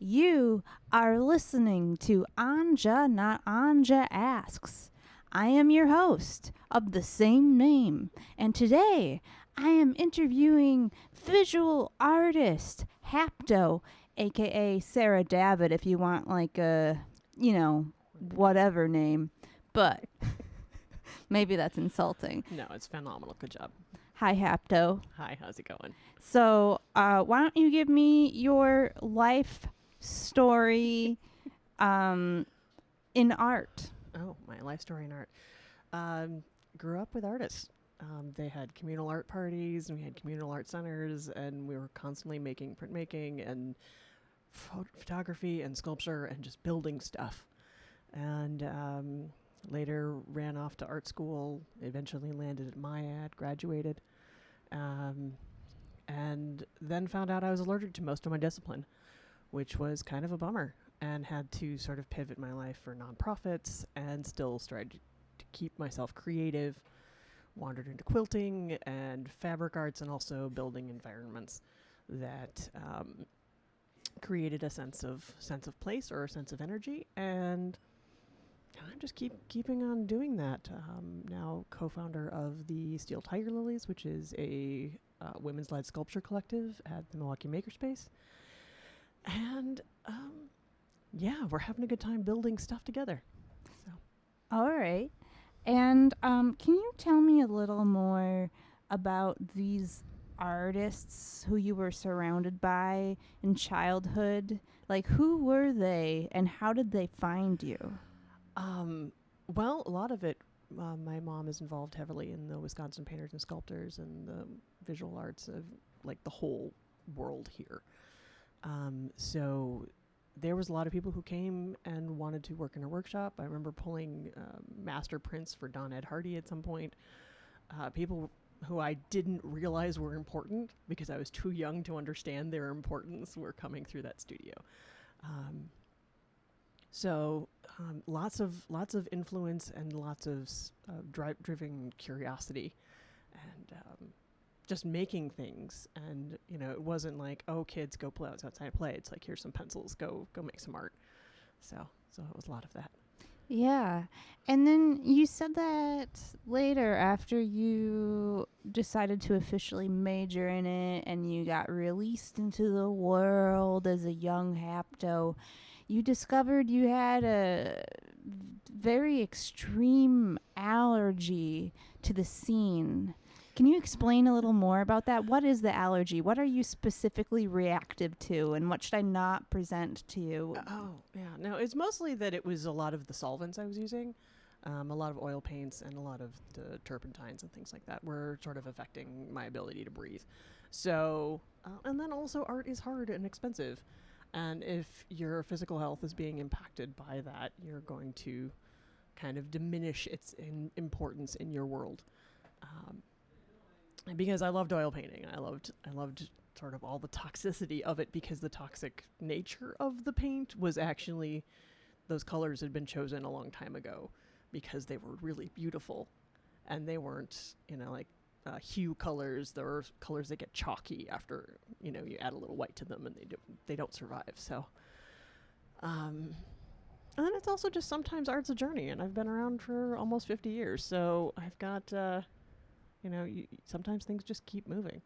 You are listening to Anja Notanja Asks. I am your host of the same name, and today I am interviewing visual artist Hapto, aka Sarah Davitt, if you want like a, whatever name. But maybe that's insulting. No, it's phenomenal. Good job. Hi, Hapto. Hi, how's it going? So, why don't you give me your life story in art? Oh, my life story in art. Grew up with artists. They had communal art parties, and we had communal art centers, and we were constantly making printmaking and photography and sculpture and just building stuff. And later ran off to art school, eventually landed at MIAD, graduated, and then found out I was allergic to most of my discipline, which was kind of a bummer, and had to sort of pivot my life for nonprofits and still started to keep myself creative. Wandered into quilting and fabric arts and also building environments that created a sense of place or a sense of energy, and I'm just keeping on doing that. Now co-founder of the Steel Tiger Lilies, which is a women's-led sculpture collective at the Milwaukee Makerspace. And yeah, we're having a good time building stuff together. So. All right. And can you tell me a little more about these artists who you were surrounded by in childhood? Like, who were they and how did they find you? Well, a lot of it, my mom is involved heavily in the Wisconsin painters and sculptors and the visual arts of like the whole world here. So there was a lot of people who came and wanted to work in her workshop. I remember pulling master prints for Don Ed Hardy at some point. People who I didn't realize were important because I was too young to understand their importance were coming through that studio. So lots of influence and lots of driven curiosity, and just making things. And it wasn't like, oh, kids, go play outside and play. It's like, here's some pencils, go make some art. So it was a lot of that. Yeah. And then you said that later, after you decided to officially major in it and you got released into the world as a young Hapto, you discovered you had a very extreme allergy to the scene. Can you explain a little more about that? What is the allergy? What are you specifically reactive to, and what should I not present to you? No, it's mostly that it was a lot of the solvents I was using. A lot of oil paints and a lot of the turpentines and things like that were sort of affecting my ability to breathe. So, and then also art is hard and expensive. And if your physical health is being impacted by that, you're going to kind of diminish its importance in your world. Because I loved oil painting. I loved sort of all the toxicity of it, because the toxic nature of the paint was actually, those colors had been chosen a long time ago because they were really beautiful, and they weren't, like hue colors. There are colors that get chalky after, you add a little white to them, and they don't survive. So, and then it's also just sometimes art's a journey, and I've been around for almost 50 years. So I've got, sometimes things just keep moving.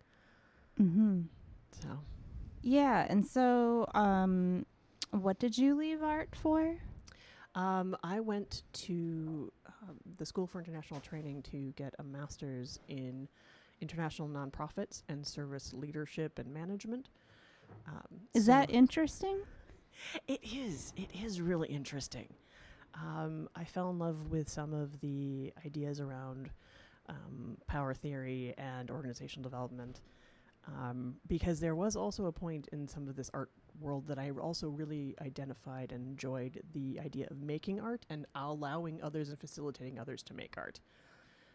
Mm-hmm. So. Yeah, and so what did you leave art for? I went to the School for International Training to get a master's in international nonprofits and service leadership and management. Is that interesting? It is. It is really interesting. I fell in love with some of the ideas around power theory and organizational development, because there was also a point in some of this art world that I also really identified and enjoyed, the idea of making art and allowing others and facilitating others to make art.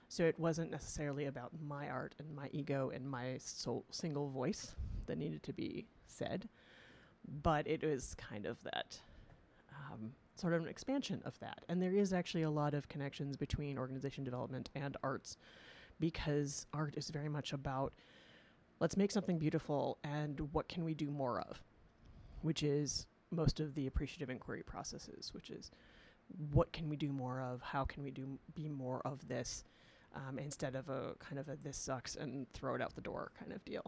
So it wasn't necessarily about my art and my ego and my single voice that needed to be said, but it was kind of that sort of an expansion of that. And there is actually a lot of connections between organization development and arts, because art is very much about, let's make something beautiful and what can we do more of, which is most of the appreciative inquiry processes, which is what can we do more of? How can we be more of this, instead of a kind of a this sucks and throw it out the door kind of deal,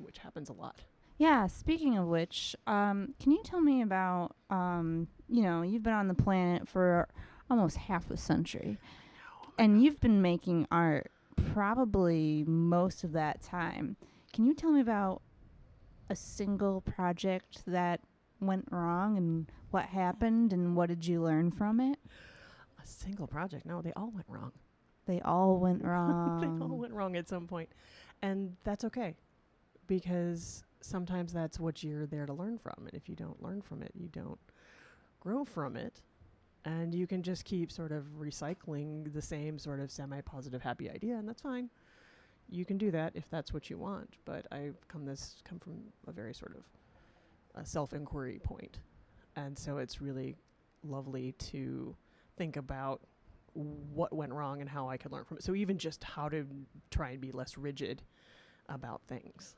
which happens a lot. Yeah, speaking of which, can you tell me about, you've been on the planet for almost half a century, and you've been making art probably most of that time. Can you tell me about a single project that went wrong and what happened and what did you learn from it? A single project? No, they all went wrong. They all went wrong. They all went wrong at some point. And that's okay, because sometimes that's what you're there to learn from. And if you don't learn from it, you don't grow from it. And you can just keep sort of recycling the same sort of semi-positive, happy idea, and that's fine. You can do that if that's what you want. But I've come from a very sort of a self-inquiry point. And so it's really lovely to think about what went wrong and how I could learn from it. So even just how to try and be less rigid about things,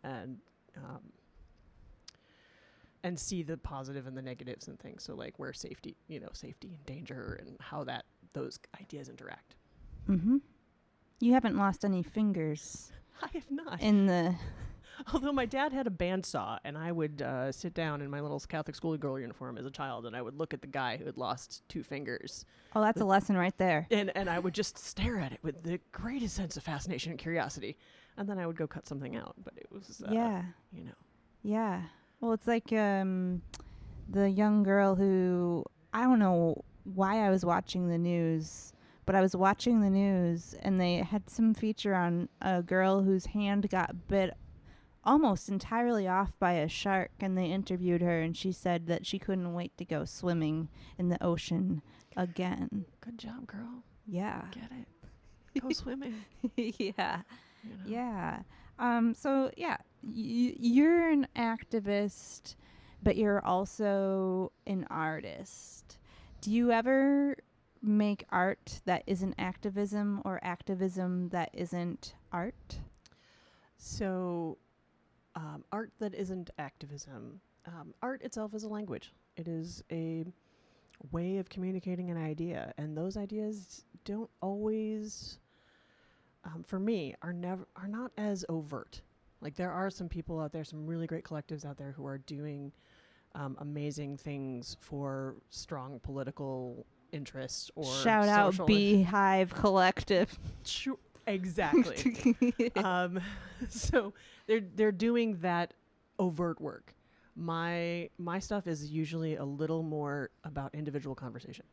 and see the positive and the negatives and things. So like where safety and danger and how those ideas interact. Mm-hmm. You haven't lost any fingers. I have not. Although my dad had a bandsaw, and I would sit down in my little Catholic schoolgirl uniform as a child, and I would look at the guy who had lost 2 fingers. Oh, that's a lesson right there. And I would just stare at it with the greatest sense of fascination and curiosity. And then I would go cut something out. But it was, Yeah. Yeah. Well, it's like the young girl who, I don't know why I was watching the news, but I was watching the news and they had some feature on a girl whose hand got bit almost entirely off by a shark, and they interviewed her and she said that she couldn't wait to go swimming in the ocean again. Good job, girl. Yeah. Get it. Go swimming. Yeah. You know? Yeah. So yeah, you're an activist, but you're also an artist. Do you ever make art that isn't activism or activism that isn't art? So, art that isn't activism. Art itself is a language. It is a way of communicating an idea, and those ideas don't always, for me, are not as overt. Like there are some people out there, some really great collectives out there who are doing amazing things for strong political interests or shout out Beehive Collective. Sure, exactly. So they're doing that overt work. My stuff is usually a little more about individual conversation.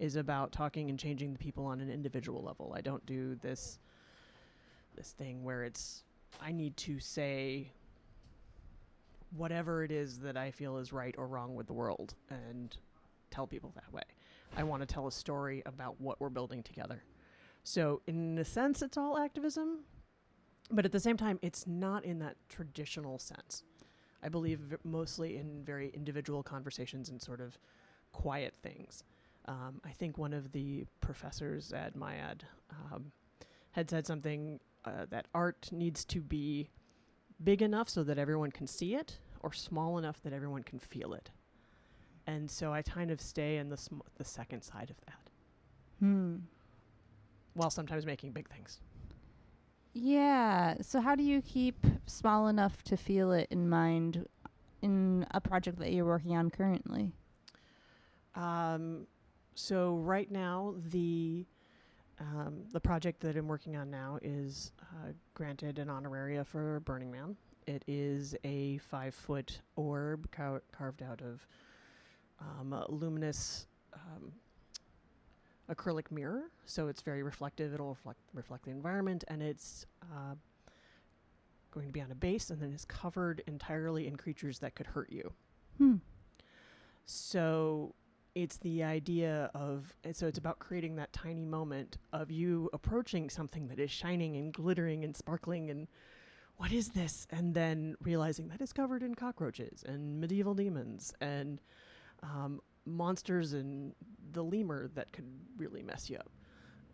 Is about talking and changing the people on an individual level. I don't do this thing where I need to say whatever it is that I feel is right or wrong with the world and tell people that way. I want to tell a story about what we're building together. So in a sense, it's all activism, but at the same time, it's not in that traditional sense. I believe mostly in very individual conversations and sort of quiet things. I think one of the professors at MIAD had said something that art needs to be big enough so that everyone can see it, or small enough that everyone can feel it. And so I kind of stay in the second side of that. While sometimes making big things. Yeah. So how do you keep small enough to feel it in mind in a project that you're working on currently? So right now, the project that I'm working on now is granted an honoraria for Burning Man. It is a 5-foot orb carved out of a luminous acrylic mirror, so it's very reflective. It'll reflect the environment, and it's going to be on a base, and then is covered entirely in creatures that could hurt you. So it's the idea of, so it's about creating that tiny moment of you approaching something that is shining and glittering and sparkling and what is this? And then realizing that it's covered in cockroaches and medieval demons and monsters and the lemur that could really mess you up.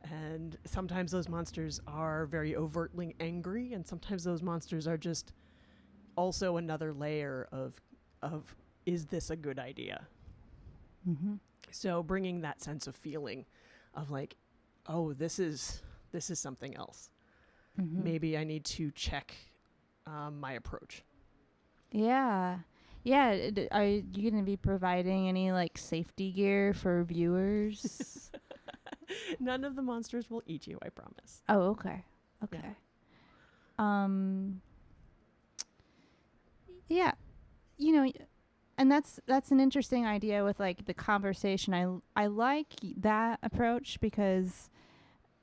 And sometimes those monsters are very overtly angry, and sometimes those monsters are just also another layer of is this a good idea? Mm-hmm. So bringing that sense of feeling of like, oh, this is something else. Mm-hmm. Maybe I need to check my approach. Yeah. Yeah. Are you going to be providing any like safety gear for viewers? None of the monsters will eat you, I promise. Oh, okay. Okay. Yeah. You know, and that's an interesting idea with like the conversation. I like that approach because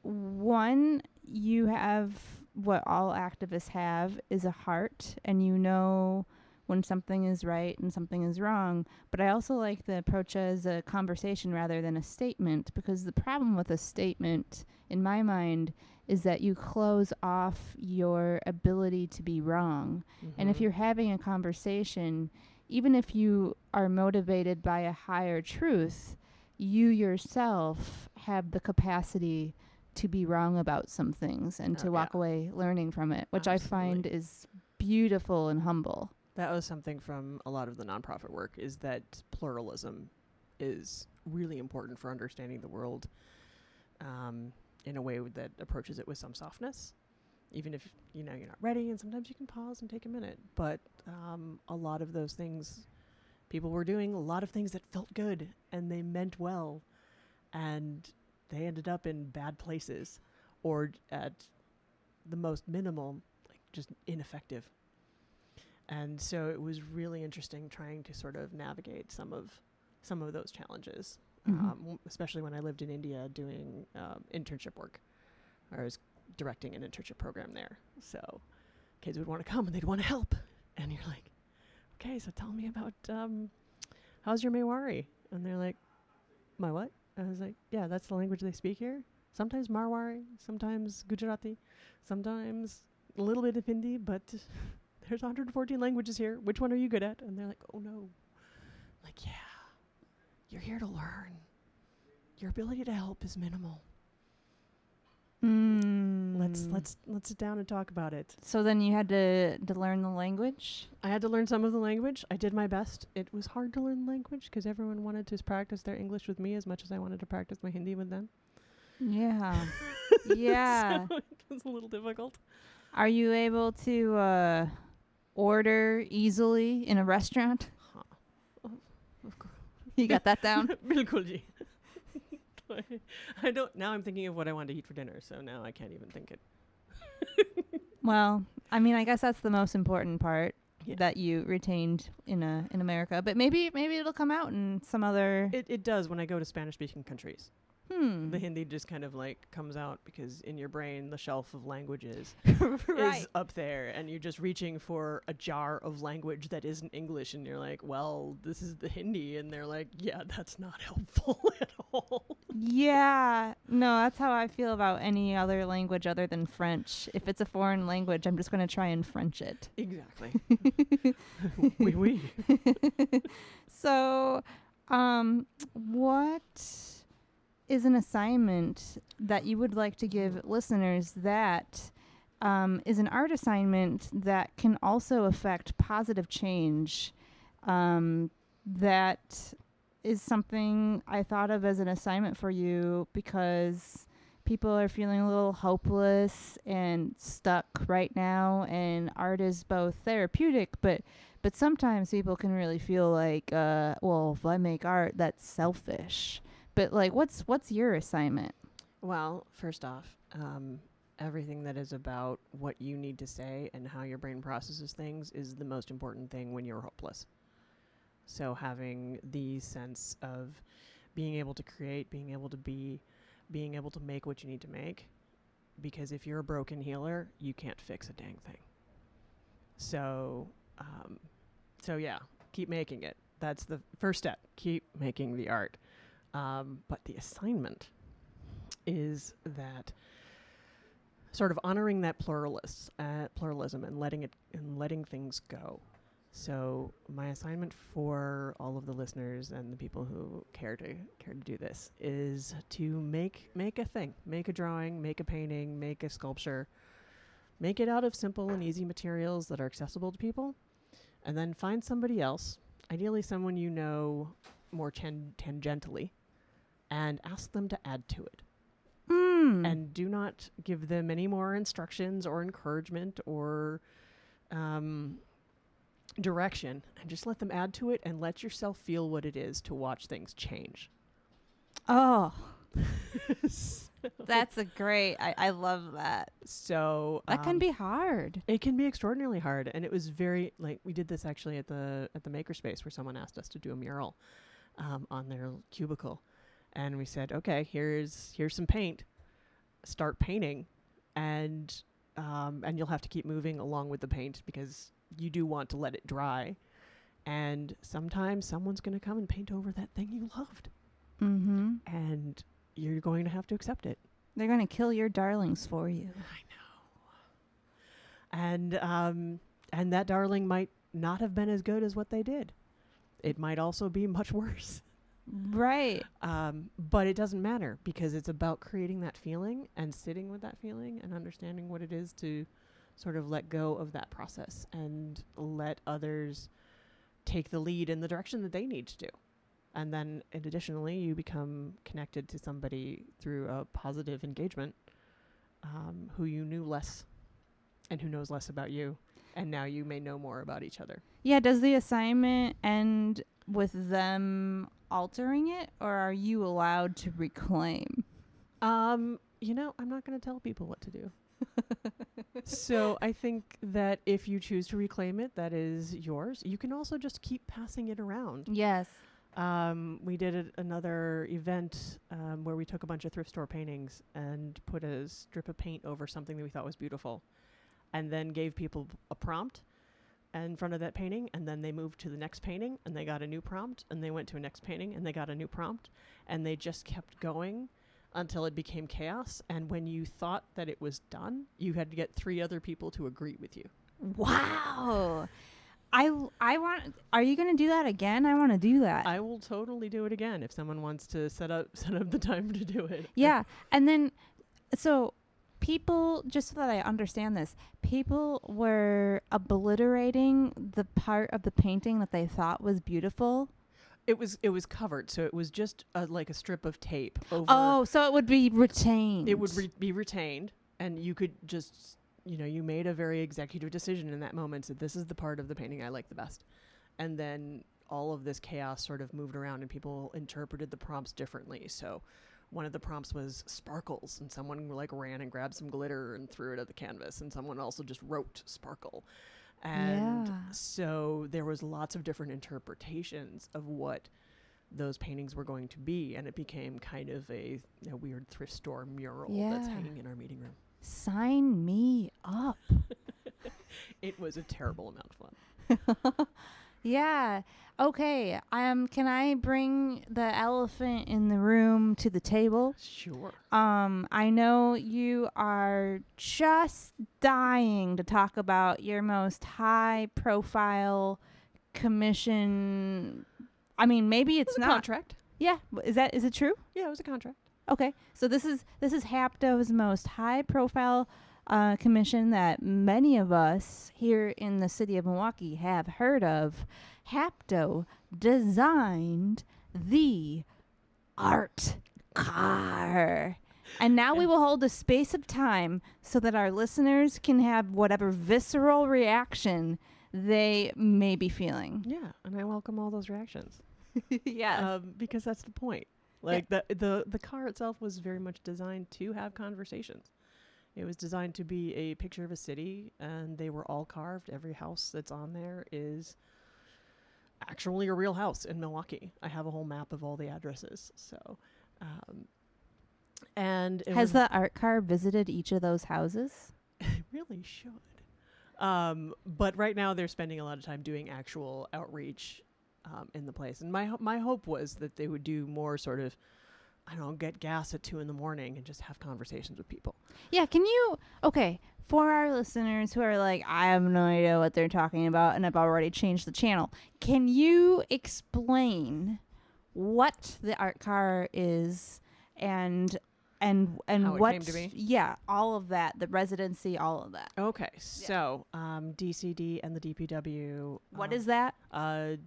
one, you have what all activists have is a heart, and you know when something is right and something is wrong. But I also like the approach as a conversation rather than a statement, because the problem with a statement in my mind is that you close off your ability to be wrong. Mm-hmm. And if you're having a conversation, even if you are motivated by a higher truth, you yourself have the capacity to be wrong about some things and to walk away learning from it, which Absolutely. I find is beautiful and humble. That was something from a lot of the nonprofit work, is that pluralism is really important for understanding the world in a way that approaches it with some softness. Even if, you're not ready, and sometimes you can pause and take a minute. But a lot of those things, people were doing a lot of things that felt good and they meant well, and they ended up in bad places, or at the most minimal, like just ineffective. And so it was really interesting trying to sort of navigate some of those challenges, especially when I lived in India doing internship work. I was directing an internship program there. So kids would want to come and they'd want to help. And you're like, okay, so tell me about how's your Mewari? And they're like, my what? I was like, yeah, that's the language they speak here. Sometimes Marwari, sometimes Gujarati, sometimes a little bit of Hindi, but there's 114 languages here. Which one are you good at? And they're like, oh no. Like, yeah, you're here to learn. Your ability to help is minimal. Let's sit down and talk about it. So then you had to learn the language? I had to learn some of the language. I did my best. It was hard to learn the language because everyone wanted to practice their English with me as much as I wanted to practice my Hindi with them. Yeah. Yeah. So it was a little difficult. Are you able to order easily in a restaurant? Of course. You got that down? Bilkul ji. I don't. Now I'm thinking of what I want to eat for dinner, so now I can't even think it. Well, I mean, I guess that's the most important part that you retained in America. But maybe it'll come out in some other. It does when I go to Spanish-speaking countries. The Hindi just kind of like comes out because in your brain the shelf of languages is up there, and you're just reaching for a jar of language that isn't English, and you're like, well, this is the Hindi, and they're like, yeah, that's not helpful at all. Yeah, no, that's how I feel about any other language other than French. If it's a foreign language, I'm just going to try and French it. Exactly. Oui, oui. So, what is an assignment that you would like to give listeners that is an art assignment that can also affect positive change? That is something I thought of as an assignment for you because people are feeling a little hopeless and stuck right now, and art is both therapeutic, but sometimes people can really feel like, well, if I make art, that's selfish. But like, what's your assignment? Well, first off, everything that is about what you need to say and how your brain processes things is the most important thing when you're hopeless. So having the sense of being able to create, being able to be, being able to make what you need to make, because if you're a broken healer, you can't fix a dang thing. So yeah, keep making it. That's the first step. Keep making the art. But the assignment is that sort of honoring that pluralism and letting things go. So my assignment for all of the listeners and the people who care to do this is to make a thing, make a drawing, make a painting, make a sculpture, make it out of simple and easy materials that are accessible to people, and then find somebody else, ideally someone you know more tangentially, and ask them to add to it. And do not give them any more instructions or encouragement or direction, and just let them add to it and let yourself feel what it is to watch things change. Oh, that's a great. I love that. So That can be hard. It can be extraordinarily hard, and it was very like we did this actually at the makerspace where someone asked us to do a mural on their cubicle, and we said, okay, here's some paint. Start painting, and you'll have to keep moving along with the paint because you do want to let it dry. And sometimes someone's going to come and paint over that thing you loved. Mm-hmm. And you're going to have to accept it. They're going to kill your darlings for you. I know. And that darling might not have been as good as what they did. It might also be much worse. Right. But it doesn't matter because it's about creating that feeling and sitting with that feeling and understanding what it is to sort of let go of that process and let others take the lead in the direction that they need to do. And then additionally, you become connected to somebody through a positive engagement who you knew less and who knows less about you. And now you may know more about each other. Yeah. Does the assignment end with them altering it, or are you allowed to reclaim? I'm not going to tell people what to do. So I think that if you choose to reclaim it, that is yours. You can also just keep passing it around. Yes. We did another event where we took a bunch of thrift store paintings and put a strip of paint over something that we thought was beautiful, and then gave people a prompt in front of that painting, and then they moved to the next painting and they got a new prompt, and they went to a next painting and they got a new prompt, and they just kept going until it became chaos. And when you thought that it was done, you had to get 3 other people to agree with you. Wow. I want. Are you going to do that again? I want to do that. I will totally do it again if someone wants to set up the time to do it. Yeah. And then, so people, just so that I understand this, people were obliterating the part of the painting that they thought was beautiful. It was covered, so it was just like a strip of tape over. Oh, so it would be retained. It would be retained, and you could just, you made a very executive decision in that moment. Said, this is the part of the painting I like the best. And then all of this chaos sort of moved around, and people interpreted the prompts differently. So one of the prompts was sparkles, and someone ran and grabbed some glitter and threw it at the canvas, and someone also just wrote sparkle. And so there was lots of different interpretations of what those paintings were going to be, and it became kind of a weird thrift store mural that's hanging in our meeting room. Sign me up. It was a terrible amount of fun. Yeah. Okay. Can I bring the elephant in the room to the table? Sure. I know you are just dying to talk about your most high profile commission. I mean, maybe it's not a contract. Yeah. Is it true? Yeah, it was a contract. Okay. So this is Hapto's most high profile commission that many of us here in the city of Milwaukee have heard of. Hapto designed the art car. And now we will hold a space of time so that our listeners can have whatever visceral reaction they may be feeling. Yeah, and I welcome all those reactions. Yes. Because that's the point. Like the car itself was very much designed to have conversations. It was designed to be a picture of a city, and they were all carved. Every house that's on there is actually a real house in Milwaukee. I have a whole map of all the addresses. So, and has the art car visited each of those houses? It really should. But right now they're spending a lot of time doing actual outreach in the place. And my hope was that they would do more sort of, I don't know, get gas at 2 a.m. and just have conversations with people. Yeah. For our listeners who are like, I have no idea what they're talking about, and I've already changed the channel, can you explain what the art car is and and How it what? came to be? Yeah, all of that, the residency, all of that. Okay, so DCD and the DPW. What is that?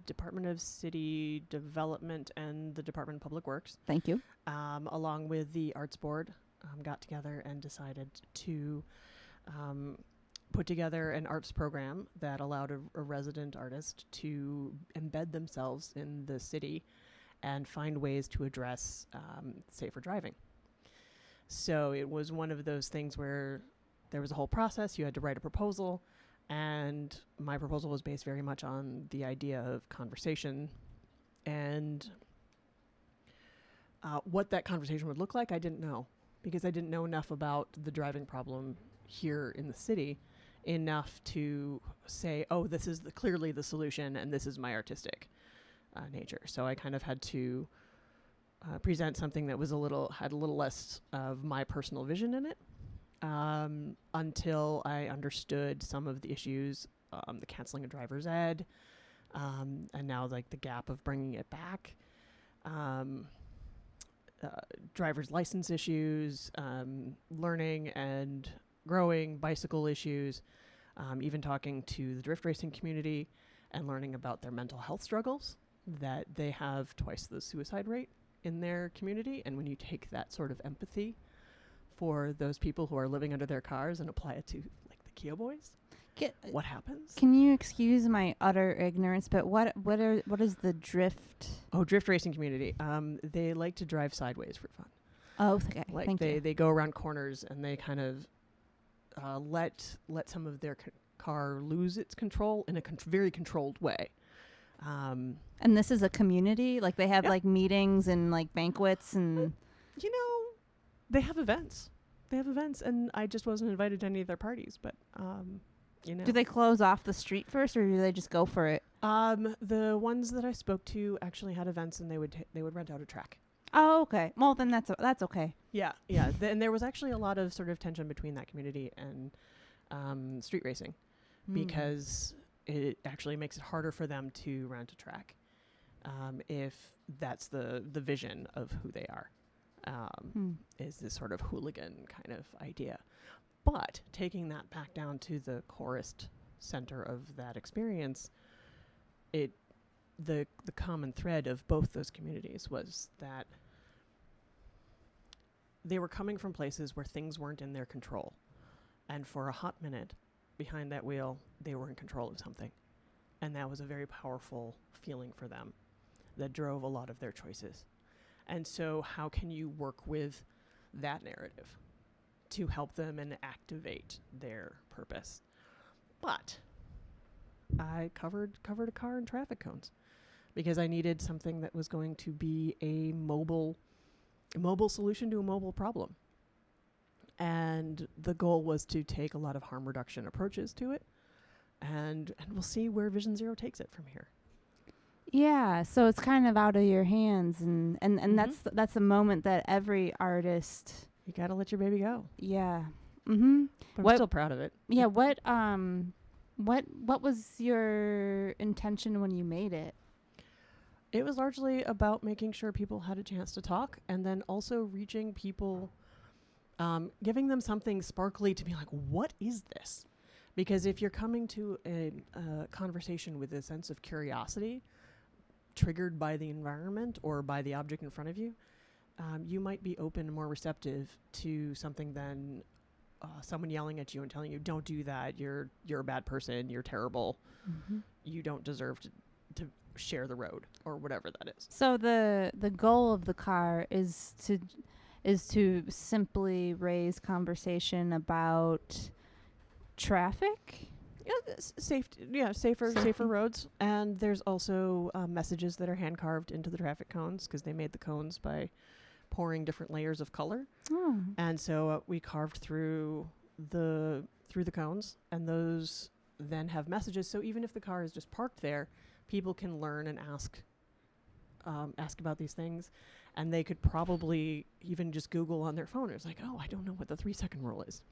Department of City Development and the Department of Public Works, Thank you. along with the Arts Board, got together and decided to put together an arts program that allowed a resident artist to embed themselves in the city and find ways to address safer driving. So it was one of those things where there was a whole process. You had to write a proposal, and my proposal was based very much on the idea of conversation. And what that conversation would look like, I didn't know, because I didn't know enough about the driving problem here in the city enough to say, oh, this is clearly the solution, and this is my artistic nature. So I kind of had to present something that was had a little less of my personal vision in it, until I understood some of the issues, the canceling of driver's ed, and now like the gap of bringing it back, driver's license issues, learning and growing, bicycle issues, even talking to the drift racing community and learning about their mental health struggles, that they have twice the suicide rate in their community. And when you take that sort of empathy for those people who are living under their cars and apply it to like the Kia Boys, what happens? Can you excuse my utter ignorance, but what is the drift? Oh, drift racing community. They like to drive sideways for fun. Oh, okay. Like Thank you. they go around corners and they kind of let some of their car lose its control in a very controlled way. And this is a community? Like they have like meetings and like banquets and... You know, they have events. And I just wasn't invited to any of their parties, but, you know. Do they close off the street first, or do they just go for it? The ones that I spoke to actually had events, and they would rent out a track. Oh, okay. Well, then that's okay. Yeah. And there was actually a lot of sort of tension between that community and street racing, because it actually makes it harder for them to rent a track, if that's the vision of who they are, is this sort of hooligan kind of idea. But taking that back down to the chorist center of that experience, the common thread of both those communities was that they were coming from places where things weren't in their control. And for a hot minute behind that wheel, they were in control of something. And that was a very powerful feeling for them that drove a lot of their choices. And so how can you work with that narrative to help them and activate their purpose? But I covered a car and traffic cones because I needed something that was going to be a mobile solution to a mobile problem. And the goal was to take a lot of harm reduction approaches to it. And we'll see where Vision Zero takes it from here. Yeah, so it's kind of out of your hands, and that's a moment that every artist... You gotta let your baby go. Yeah. Mm-hmm. But I'm still proud of it. Yeah, what was your intention when you made it? It was largely about making sure people had a chance to talk, and then also reaching people, giving them something sparkly to be like, what is this? Because if you're coming to a conversation with a sense of curiosity, triggered by the environment or by the object in front of you, you might be open and more receptive to something than someone yelling at you and telling you, don't do that, you're a bad person, you're terrible, you don't deserve to share the road, or whatever that is. So the goal of the car is to simply raise conversation about traffic? Yeah, safer roads. And there's also messages that are hand carved into the traffic cones, because they made the cones by pouring different layers of color. Oh. And so we carved through the cones, and those then have messages. So even if the car is just parked there, people can learn and ask about these things. And they could probably even just Google on their phone. It's like, oh, I don't know what the 3-second rule is.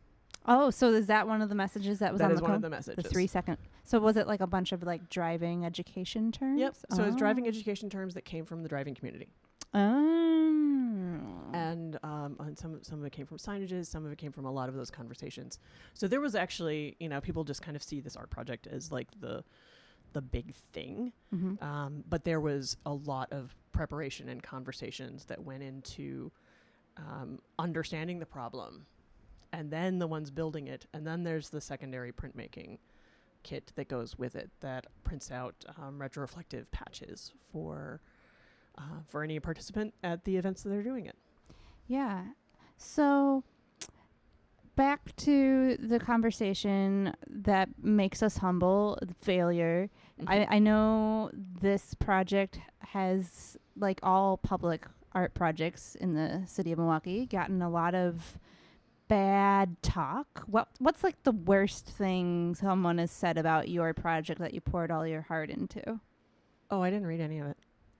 Oh, so is that one of the messages that was on the cone? That is one of the messages. The 3-second. So was it like a bunch of like driving education terms? Yep. So it's driving education terms that came from the driving community. Oh. And some of it came from signages, some of it came from a lot of those conversations. So there was actually, people just kind of see this art project as like the big thing. But there was a lot of preparation and conversations that went into understanding the problem, and then the ones building it, and then there's the secondary printmaking kit that goes with it that prints out retroreflective patches for any participant at the events that they're doing it. Yeah. So back to the conversation that makes us humble, failure. I know this project has, like all public art projects in the city of Milwaukee, gotten a lot of bad talk. What's like the worst thing someone has said about your project that you poured all your heart into? Oh, I didn't read any of it.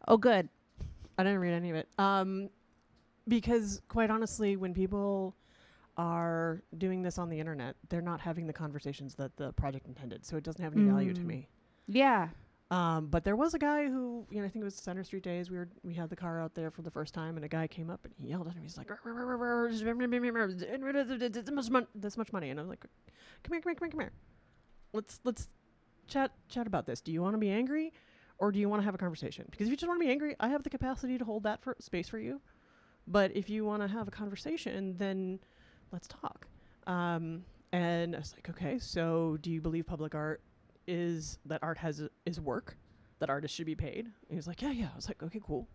Oh, good. I didn't read any of it. Because quite honestly, when people are doing this on the internet, they're not having the conversations that the project intended. So it doesn't have any value to me. Yeah. But there was a guy who, I think it was Center Street Days. We had the car out there for the first time, and a guy came up and he yelled at him. He's like, this much money. And I was like, come here. Let's chat about this. Do you want to be angry, or do you want to have a conversation? Because if you just want to be angry, I have the capacity to hold that for space for you. But if you want to have a conversation, then let's talk. And I was like, okay, so do you believe public art is work, that artists should be paid? And he was like, yeah. I was like, okay, cool.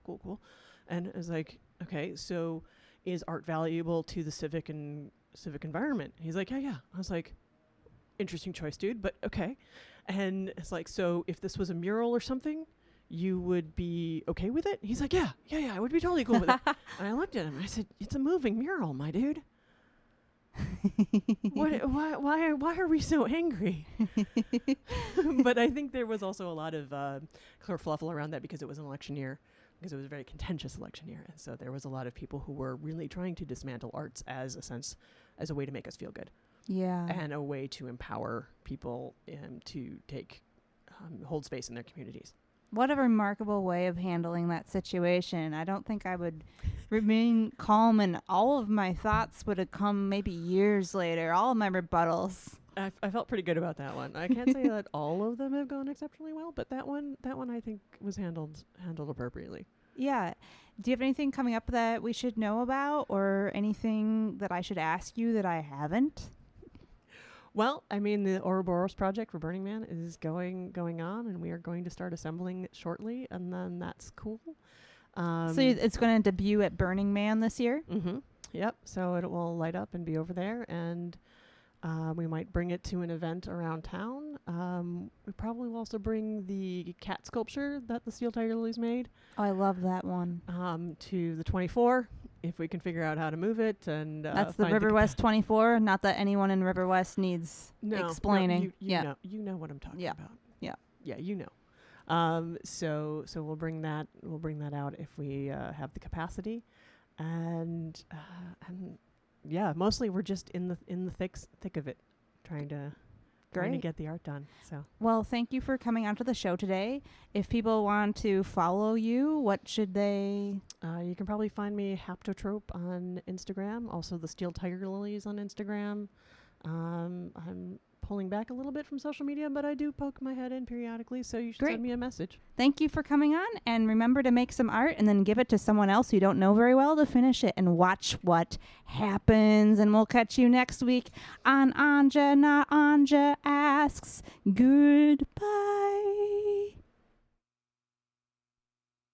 And I was like, okay, so is art valuable to the civic environment? And he's like, yeah. I was like, interesting choice, dude, but okay. And it's like, so if this was a mural or something, you would be okay with it? And he's like, yeah, I would be totally cool with it. And I looked at him and I said, it's a moving mural, my dude. Why are we so angry? But I think there was also a lot of kerfluffle around that because it was an election year, because it was a very contentious election year. And so there was a lot of people who were really trying to dismantle arts as a way to make us feel good. Yeah. And a way to empower people to hold space in their communities. What a remarkable way of handling that situation. I don't think I would remain calm, and all of my thoughts would have come maybe years later, all of my rebuttals. I felt pretty good about that one. I can't say that all of them have gone exceptionally well, but that one I think was handled appropriately. Yeah. Do you have anything coming up that we should know about, or anything that I should ask you that I haven't? Well, I mean, the Ouroboros project for Burning Man is going on, and we are going to start assembling it shortly, and then that's cool. So it's going to debut at Burning Man this year? Mm-hmm. Yep. So it will light up and be over there, and we might bring it to an event around town. We probably will also bring the cat sculpture that the Steel Tiger Lilies made. Oh, I love that one. To the 24, if we can figure out how to move it. And that's the Riverwest 24. Not that anyone in Riverwest needs explaining. No, you know what I'm talking about. Yeah, you know. So we'll bring that out if we have the capacity, and yeah, mostly we're just in the thick of it, trying to get the art done. So, well, thank you for coming onto the show today. If people want to follow you, what should they? You can probably find me Haptotrope on Instagram. Also, the Steel Tiger Lilies on Instagram. I'm pulling back a little bit from social media, but I do poke my head in periodically, so you should send me a message. Thank you for coming on, and remember to make some art and then give it to someone else you don't know very well to finish it, and watch what happens. And we'll catch you next week on Anja Asks. Goodbye.